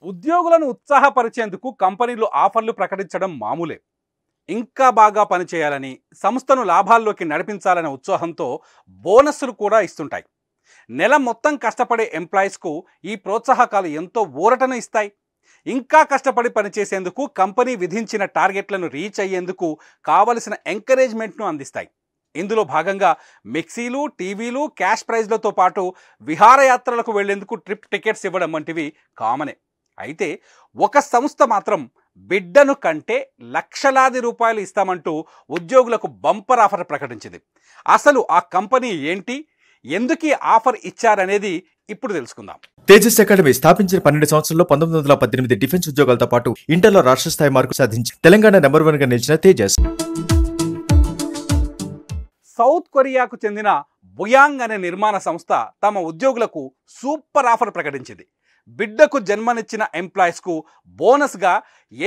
ఉద్యోగులను ఉత్సాహపరిచేందుకు కంపెనీలు ఆఫర్లు ప్రకటించడం మామూలే. ఇంకా బాగా పనిచేయాలని, సంస్థను లాభాల్లోకి నడిపించాలనే ఉత్సాహంతో బోనస్సులు కూడా ఇస్తుంటాయి. నెల మొత్తం కష్టపడే ఎంప్లాయీస్కు ఈ ప్రోత్సాహకాలు ఎంతో ఊరటను ఇస్తాయి. ఇంకా కష్టపడి పనిచేసేందుకు కంపెనీ విధించిన టార్గెట్లను రీచ్ అయ్యేందుకు కావలసిన ఎంకరేజ్మెంట్ను అందిస్తాయి. ఇందులో భాగంగా మిక్సీలు, టీవీలు, క్యాష్ ప్రైజ్లతో పాటు విహారయాత్రలకు వెళ్లేందుకు ట్రిప్ టికెట్స్ ఇవ్వడం వంటివి కామనే. అయితే ఒక సంస్థ మాత్రం బిడ్డను కంటే లక్షలాది రూపాయలు ఇస్తామంటూ ఉద్యోగులకు బంపర్ ఆఫర్ ప్రకటించింది. అసలు ఆ కంపెనీ ఏంటి, ఎందుకు ఈ ఆఫర్ ఇచ్చారనేది ఇప్పుడు తెలుసుకుందాం. తేజస్ అకాడమీ స్థాపించిన 12 సంవత్సరాల్లో 1918 డిఫెన్స్ ఉద్యోగాలతో పాటు ఇంటర్లో రాష్ట్ర స్థాయి మార్కు సాధించి తెలంగాణ నెంబర్ 1 గా నిలిచిన తేజస్. సౌత్ కొరియాకు చెందిన బుయాంగ్ అనే నిర్మాణ సంస్థ తమ ఉద్యోగులకు సూపర్ ఆఫర్ ప్రకటించింది. బిడ్డకు జన్మనిచ్చిన ఎంప్లాయీస్కు బోనస్గా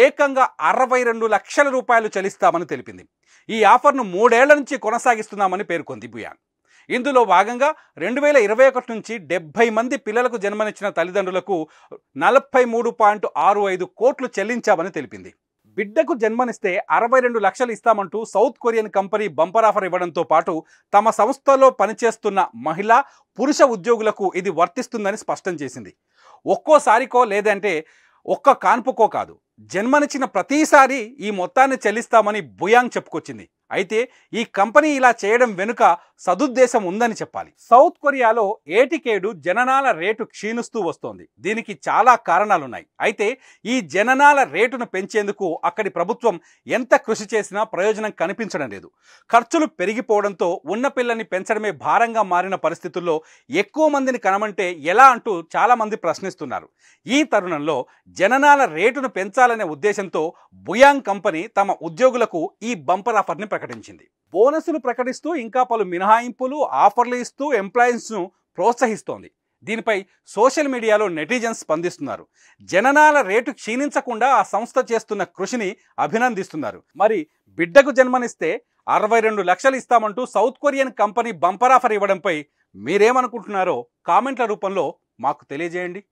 ఏకంగా 62 లక్షల రూపాయలు చెల్లిస్తామని తెలిపింది. ఈ ఆఫర్ను 3 ఏళ్ల నుంచి కొనసాగిస్తున్నామని పేర్కొంది బుయాంగ్. ఇందులో భాగంగా 2021 నుంచి 70 మంది పిల్లలకు జన్మనిచ్చిన తల్లిదండ్రులకు 43.65 కోట్లు చెల్లించామని తెలిపింది. బిడ్డకు జన్మనిస్తే 62 లక్షలు ఇస్తామంటూ South Korean company bumper offer ఇవ్వడంతో పాటు తమ సంస్థలో పనిచేస్తున్న మహిళా, పురుష ఉద్యోగులకు ఇది వర్తిస్తుందని స్పష్టం చేసింది. ఒక్కోసారికో లేదంటే ఒక్క కాన్పుకో కాదు, జన్మనిచ్చిన ప్రతిసారి ఈ మొత్తాన్ని చెల్లిస్తామని బుయాంగ్ చెప్పుకొచ్చింది. అయితే ఈ కంపెనీ ఇలా చేయడం వెనుక సదుద్దేశం ఉందని చెప్పాలి. సౌత్ కొరియాలో ఏటికేడు జననాల రేటు క్షీణిస్తూ వస్తోంది. దీనికి చాలా కారణాలున్నాయి. అయితే ఈ జననాల రేటును పెంచేందుకు అక్కడి ప్రభుత్వం ఎంత కృషి చేసినా ప్రయోజనం కనిపించడం లేదు. ఖర్చులు పెరిగిపోవడంతో ఉన్న పిల్లల్ని పెంచడమే భారంగా మారిన పరిస్థితుల్లో ఎక్కువ మందిని కనమంటే ఎలా అంటూ చాలామంది ప్రశ్నిస్తున్నారు. ఈ తరుణంలో జననాల రేటును పెంచాలనే ఉద్దేశంతో బుయాంగ్ కంపెనీ తమ ఉద్యోగులకు ఈ బంపర్ ఆఫర్ని ప్రకటించింది. బోనస్లు ప్రకటిస్తూ ఇంకా పలు మినహాయింపులు, ఆఫర్లు ఇస్తూ ఎంప్లాయీస్ను ప్రోత్సహిస్తోంది. దీనిపై సోషల్ మీడియాలో నెటిజన్స్ స్పందిస్తున్నారు. జననాల రేటు క్షీణించకుండా ఆ సంస్థ చేస్తున్న కృషిని అభినందిస్తున్నారు. మరి బిడ్డకు జన్మనిస్తే 62 లక్షలు ఇస్తామంటూ South Korean company bumper offer ఇవ్వడంపై మీరేమనుకుంటున్నారో కామెంట్ల రూపంలో మాకు తెలియజేయండి.